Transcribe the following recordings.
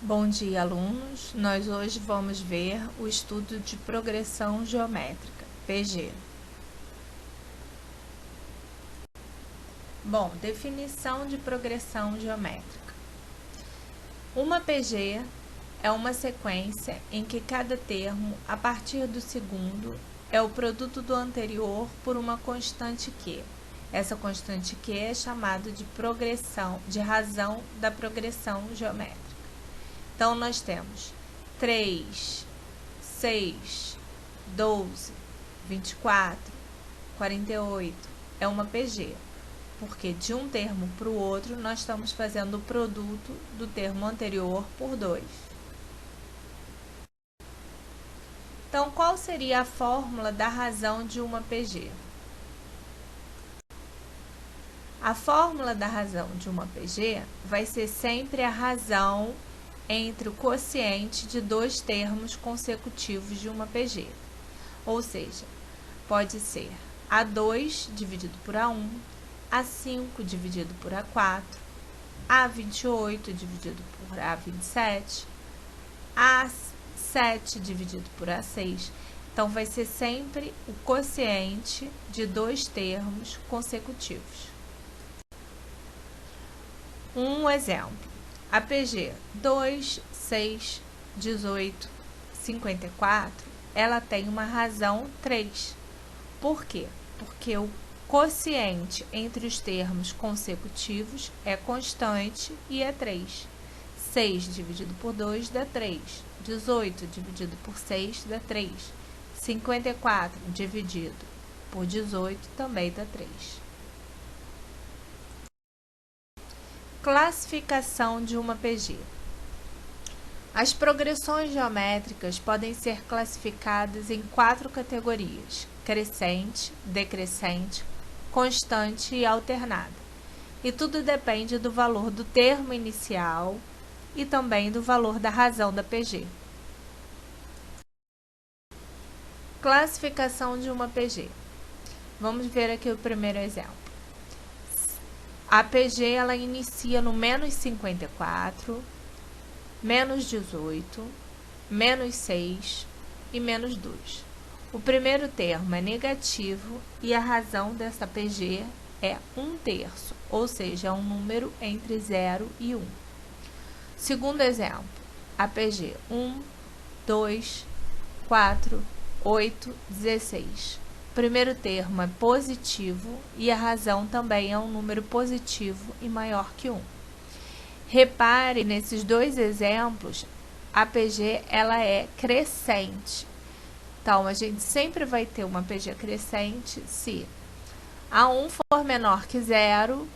Bom dia, alunos! Nós hoje vamos ver o estudo de progressão geométrica, PG. Bom, definição de progressão geométrica. Uma PG é uma sequência em que cada termo, a partir do segundo, é o produto do anterior por uma constante Q. Essa constante Q é chamada de progressão, de razão da progressão geométrica. Então, nós temos 3, 6, 12, 24, 48. É uma PG, porque de um termo para o outro, nós estamos fazendo o produto do termo anterior por 2. Então, qual seria a fórmula da razão de uma PG? A fórmula da razão de uma PG vai ser sempre a razão entre o quociente de dois termos consecutivos de uma PG. Ou seja, pode ser A2 dividido por A1, A5 dividido por A4, A28 dividido por A27, A7 dividido por A6. Então, vai ser sempre o quociente de dois termos consecutivos. Um exemplo. A PG 2, 6, 18, 54, ela tem uma razão 3. Por quê? Porque o quociente entre os termos consecutivos é constante e é 3. 6 dividido por 2 dá 3. 18 dividido por 6 dá 3. 54 dividido por 18 também dá 3. Classificação de uma PG. As progressões geométricas podem ser classificadas em 4 categorias: crescente, decrescente, constante e alternada. E tudo depende do valor do termo inicial e também do valor da razão da PG. Classificação de uma PG. Vamos ver aqui o primeiro exemplo. A PG ela inicia no menos 54, menos 18, menos 6 e menos 2. O primeiro termo é negativo e a razão dessa PG é 1/3, ou seja, é um número entre 0 e 1. Segundo exemplo, a PG 1, 2, 4, 8, 16. O primeiro termo é positivo e a razão também é um número positivo e maior que 1. Repare nesses dois exemplos, a PG ela é crescente. Então, a gente sempre vai ter uma PG crescente se A1 for menor que 0,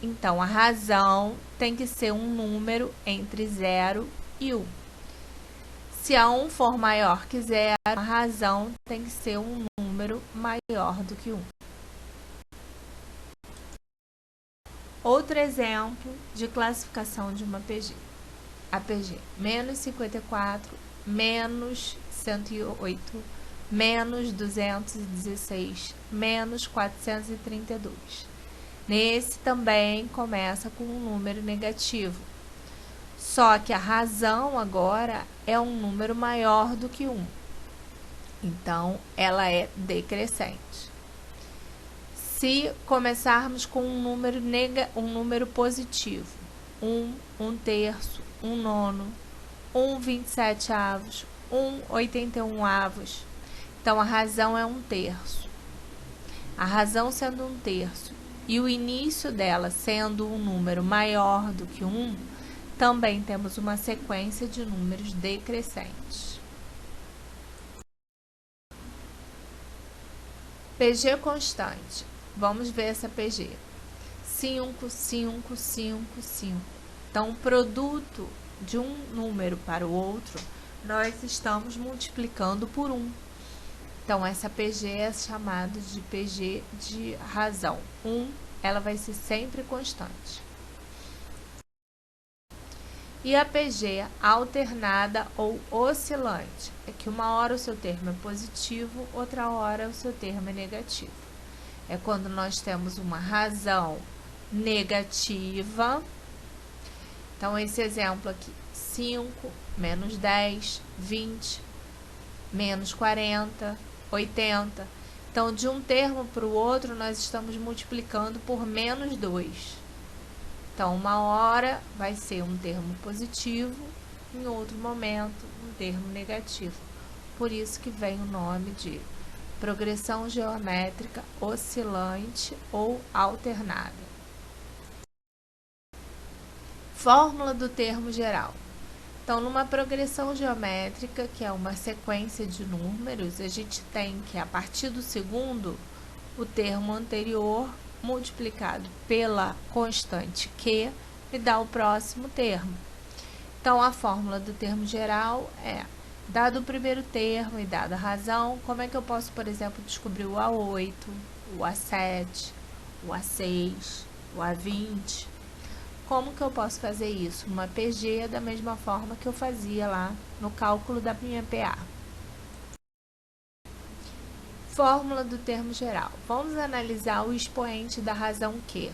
então a razão tem que ser um número entre 0 e 1. Se A1 for maior que 0, a razão tem que ser um número maior do que 1. Outro exemplo de classificação de uma PG. A PG menos 54, menos 108, menos 216, menos 432. Nesse também começa com um número negativo. Só que a razão agora é um número maior do que 1. Então, ela é decrescente. Se começarmos com um número positivo, 1, 1/3, 1/9, 1/27, 1/81, então a razão é 1/3. A razão sendo 1/3 e o início dela sendo um número maior do que 1, também temos uma sequência de números decrescentes. PG constante. Vamos ver essa PG. 5, 5, 5, 5. Então, o produto de um número para o outro, nós estamos multiplicando por 1. Então, essa PG é chamada de PG de razão. 1, ela vai ser sempre constante. E a PG alternada ou oscilante é que uma hora o seu termo é positivo, outra hora o seu termo é negativo. É quando nós temos uma razão negativa. Então, esse exemplo aqui, 5, menos 10, 20, menos 40, 80. Então, de um termo para o outro, nós estamos multiplicando por menos 2. Então, uma hora vai ser um termo positivo, em outro momento, um termo negativo. Por isso que vem o nome de progressão geométrica oscilante ou alternada. Fórmula do termo geral. Então, numa progressão geométrica, que é uma sequência de números, a gente tem que, a partir do segundo, o termo anterior multiplicado pela constante Q me dá o próximo termo. Então, a fórmula do termo geral é, dado o primeiro termo e dada a razão, como é que eu posso, por exemplo, descobrir o A8, o A7, o A6, o A20? Como que eu posso fazer isso? Uma PG da mesma forma que eu fazia lá no cálculo da minha PA. Fórmula do termo geral. Vamos analisar o expoente da razão Q.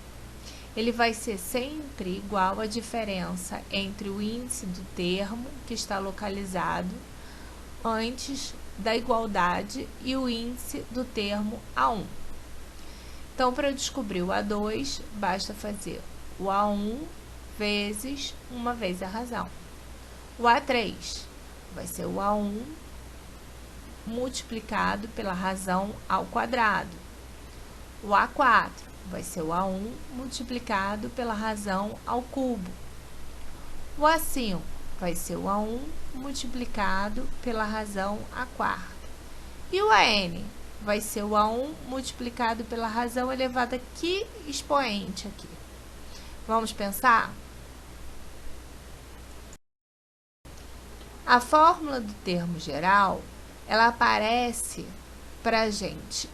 Ele vai ser sempre igual à diferença entre o índice do termo, que está localizado antes da igualdade, e o índice do termo A1. Então, para eu descobrir o A2, basta fazer o A1 vezes uma vez a razão. O A3 vai ser o A1 multiplicado pela razão ao quadrado. O A4 vai ser o A1 multiplicado pela razão ao cubo. O A5 vai ser o A1 multiplicado pela razão à quarta. E o AN vai ser o A1 multiplicado pela razão elevada a que expoente aqui? Vamos pensar? A fórmula do termo geral, ela aparece para a gente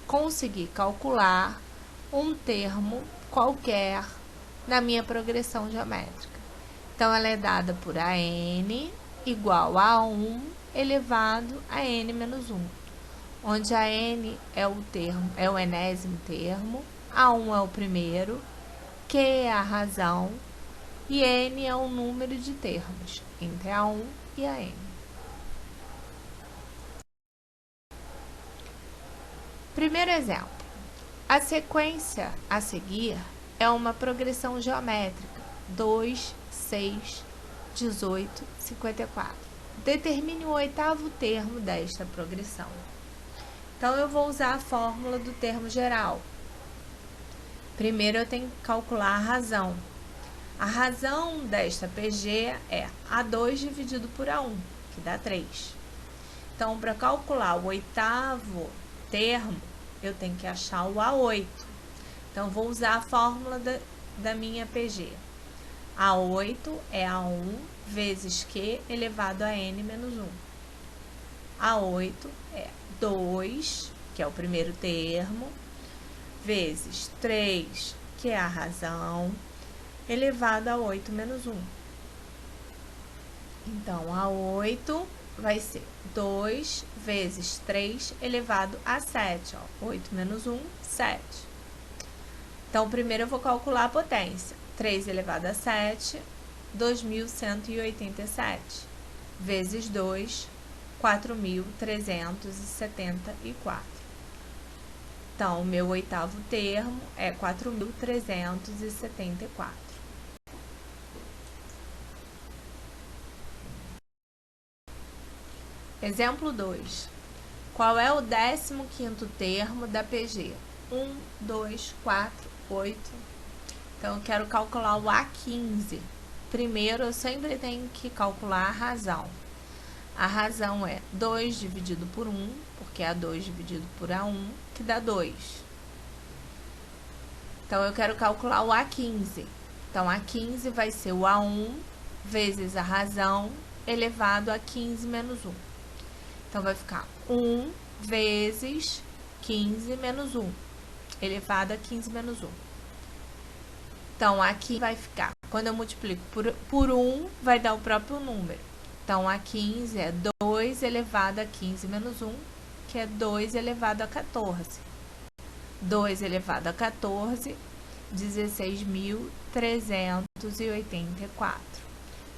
conseguir calcular um termo qualquer na minha progressão geométrica. Então, ela é dada por AN igual a 1 elevado a n menos 1, onde a n é o enésimo termo, A1 é o primeiro, Q é a razão e n é o número de termos entre A1 e a n. Primeiro exemplo. A sequência a seguir é uma progressão geométrica 2, 6, 18, 54. Determine o oitavo termo desta progressão. Então, eu vou usar a fórmula do termo geral. Primeiro, eu tenho que calcular a razão. A razão desta PG é A2 dividido por A1, que dá 3. Então, para calcular o oitavo termo, eu tenho que achar o A8. Então, vou usar a fórmula da minha PG. A8 é A1 vezes Q elevado a n menos 1. A8 é 2, que é o primeiro termo, vezes 3, que é a razão, elevado a 8 menos 1. Então, A8 vai ser 2 vezes 3 elevado a 7. Ó, 8 menos 1, 7. Então, primeiro eu vou calcular a potência. 3 elevado a 7, 2.187, vezes 2, 4.374. Então, o meu oitavo termo é 4.374. Exemplo 2. Qual é o 15º termo da PG? 1, 2, 4, 8. Então, eu quero calcular o A15. Primeiro, eu sempre tenho que calcular a razão. A razão é 2 dividido por 1, porque é A2 dividido por A1, que dá 2. Então, eu quero calcular o A15. Então, A15 vai ser o A1 vezes a razão elevado a 15 menos 1. Então, vai ficar 1 vezes 15 menos 1, elevado a 15 menos 1. Então, aqui vai ficar, quando eu multiplico por 1, vai dar o próprio número. Então, a 15 é 2 elevado a 15 menos 1, que é 2 elevado a 14. 2 elevado a 14, 16.384.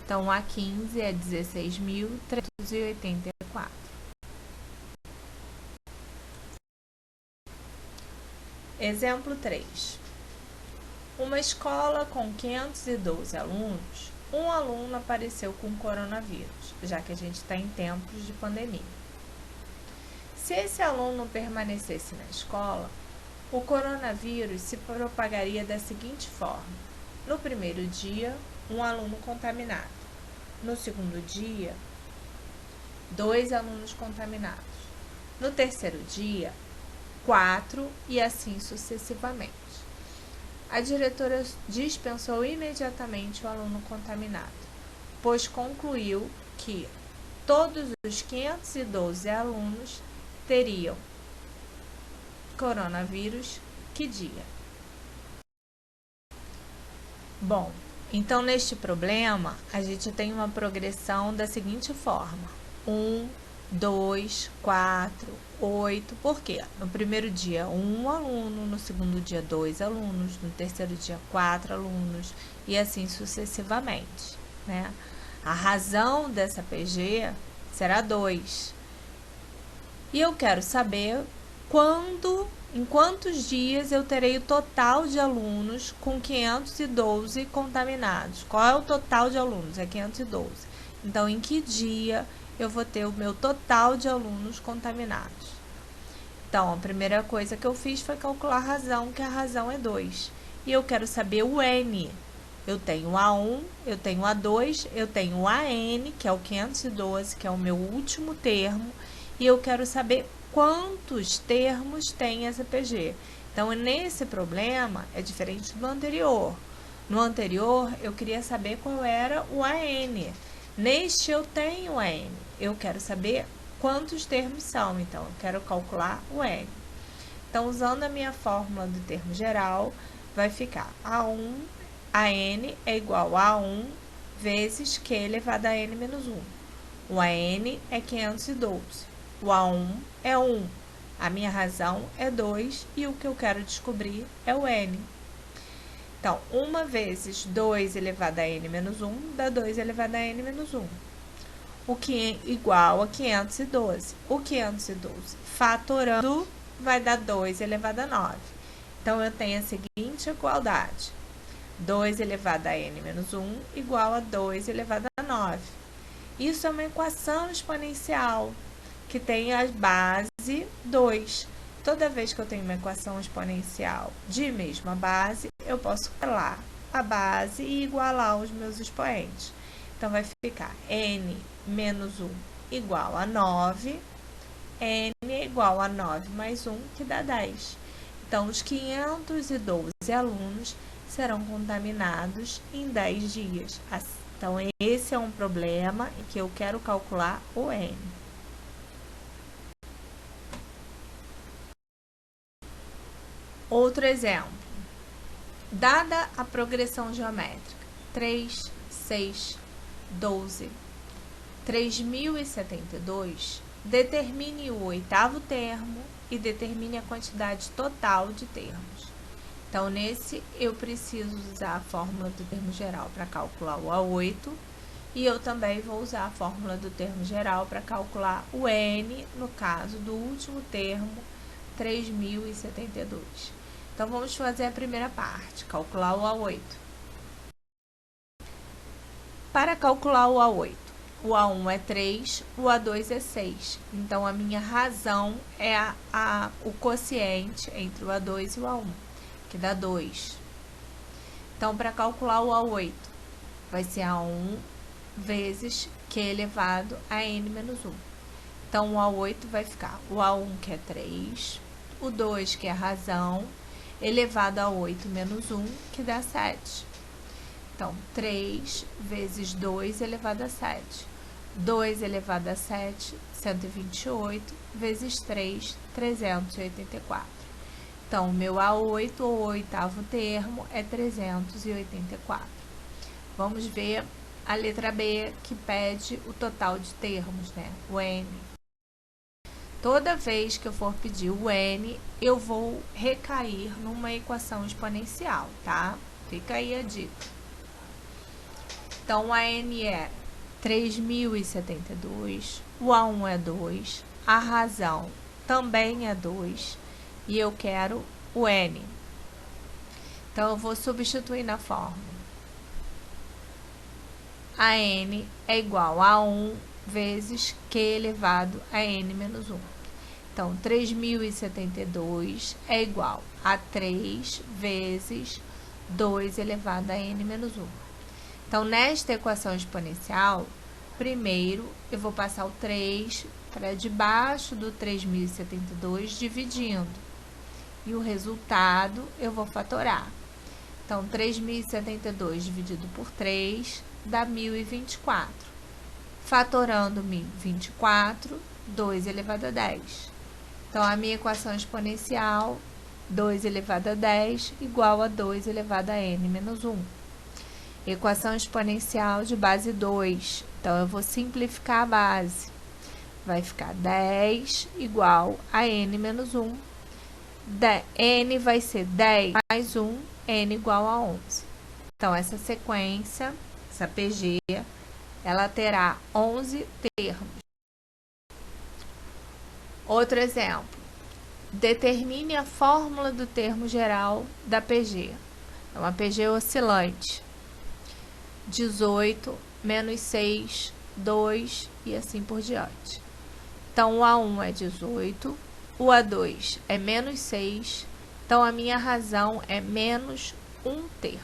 Então, A15 é 16.384. Exemplo 3. Uma escola com 512 alunos, um aluno apareceu com coronavírus, já que a gente está em tempos de pandemia. Se esse aluno permanecesse na escola, o coronavírus se propagaria da seguinte forma: no primeiro dia, um aluno contaminado; no segundo dia, 2 alunos contaminados; no terceiro dia, 4 e assim sucessivamente. A diretora dispensou imediatamente o aluno contaminado, pois concluiu que todos os 512 alunos teriam coronavírus. Que dia? Bom, então neste problema a gente tem uma progressão da seguinte forma: 1, 2, 4, 8. Por quê? No primeiro dia, 1 aluno, no segundo dia, 2 alunos, no terceiro dia, 4 alunos, e assim sucessivamente, né? A razão dessa PG será 2. E eu quero saber em quantos dias eu terei o total de alunos com 512 contaminados. Qual é o total de alunos? É 512. Então, em que dia eu vou ter o meu total de alunos contaminados? Então, a primeira coisa que eu fiz foi calcular a razão, que a razão é 2. E eu quero saber o N. Eu tenho A1, eu tenho A2, eu tenho o AN, que é o 512, que é o meu último termo, e eu quero saber quantos termos tem essa PG. Então, nesse problema, é diferente do anterior. No anterior, eu queria saber qual era o AN. Neste, eu tenho o AN. Eu quero saber quantos termos são, então, eu quero calcular o N. Então, usando a minha fórmula do termo geral, vai ficar A1, AN é igual a 1 vezes Q elevado a N menos 1. O AN é 512. O A1 é 1. A minha razão é 2 e o que eu quero descobrir é o N. Então, 1 vezes 2 elevado a N menos 1 dá 2 elevado a N menos 1. O que é igual a 512. O 512 fatorando vai dar 2 elevado a 9. Então, eu tenho a seguinte igualdade: 2 elevado a N menos 1 igual a 2 elevado a 9. Isso é uma equação exponencial que tem a base 2. Toda vez que eu tenho uma equação exponencial de mesma base, eu posso colar a base e igualar os meus expoentes. Então, vai ficar N menos 1 igual a 9, N é igual a 9 mais 1, que dá 10. Então, os 512 alunos serão contaminados em 10 dias. Então, esse é um problema em que eu quero calcular o N. Outro exemplo. Dada a progressão geométrica 3, 6, 12, 3072, determine o 8º termo e determine a quantidade total de termos. Então, nesse, eu preciso usar a fórmula do termo geral para calcular o A8 e eu também vou usar a fórmula do termo geral para calcular o N, no caso do último termo, 3072. Então, vamos fazer a primeira parte, calcular o A8. Para calcular o A8, o A1 é 3, o A2 é 6. Então, a minha razão é o quociente entre o A2 e o A1, que dá 2. Então, para calcular o A8, vai ser A1 vezes Q elevado a N menos 1. Então, o A8 vai ficar o A1, que é 3, o 2, que é a razão, elevado a 8 menos 1, que dá 7. Então, 3 vezes 2 elevado a 7. 2 elevado a 7, 128, vezes 3, 384. Então, o meu A8, ou 8º termo, é 384. Vamos ver a letra B, que pede o total de termos, né? O N. Toda vez que eu for pedir o N, eu vou recair numa equação exponencial, tá? Fica aí a dica. Então, a N é 3.072, o A1 é 2, a razão também é 2, e eu quero o N. Então, eu vou substituir na fórmula. A N é igual a 1 vezes Q elevado a N menos 1. Então, 3.072 é igual a 3 vezes 2 elevado a N menos 1. Então, nesta equação exponencial, primeiro eu vou passar o 3 para debaixo do 3.072 dividindo. E o resultado eu vou fatorar. Então, 3.072 dividido por 3 dá 1.024. Fatorando 1.024, 2 elevado a 10. Então, a minha equação exponencial, 2 elevado a 10, igual a 2 elevado a N menos 1. Equação exponencial de base 2. Então, eu vou simplificar a base. Vai ficar 10 igual a N menos 1. N vai ser 10 mais 1, N igual a 11. Então, essa sequência, essa PG, ela terá 11 termos. Outro exemplo. Determine a fórmula do termo geral da PG. É uma PG oscilante. 18, menos 6, 2 e assim por diante. Então, o A1 é 18, o A2 é menos 6, então a minha razão é menos 1/3.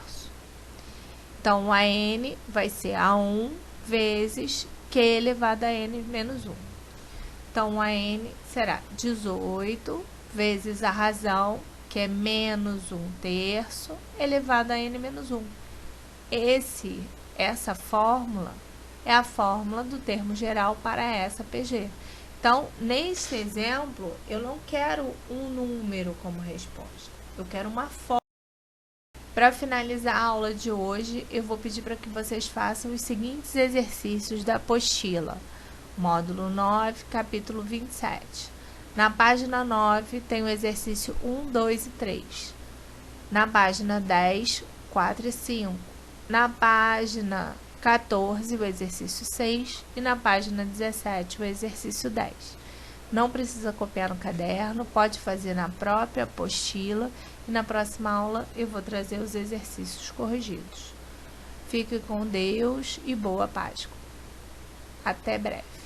Então, a N vai ser A1 vezes Q elevado a N menos 1. Então, a N será 18 vezes a razão, que é menos 1/3, elevado a N menos 1. Essa fórmula é a fórmula do termo geral para essa PG. Então, nesse exemplo, eu não quero um número como resposta, eu quero uma fórmula. Para finalizar a aula de hoje, eu vou pedir para que vocês façam os seguintes exercícios da apostila. Módulo 9, capítulo 27. Na página 9, tem o exercício 1, 2 e 3. Na página 10, 4 e 5. Na página 14, o exercício 6. E na página 17, o exercício 10. Não precisa copiar no caderno, pode fazer na própria apostila. E na próxima aula, eu vou trazer os exercícios corrigidos. Fique com Deus e boa Páscoa. Até breve.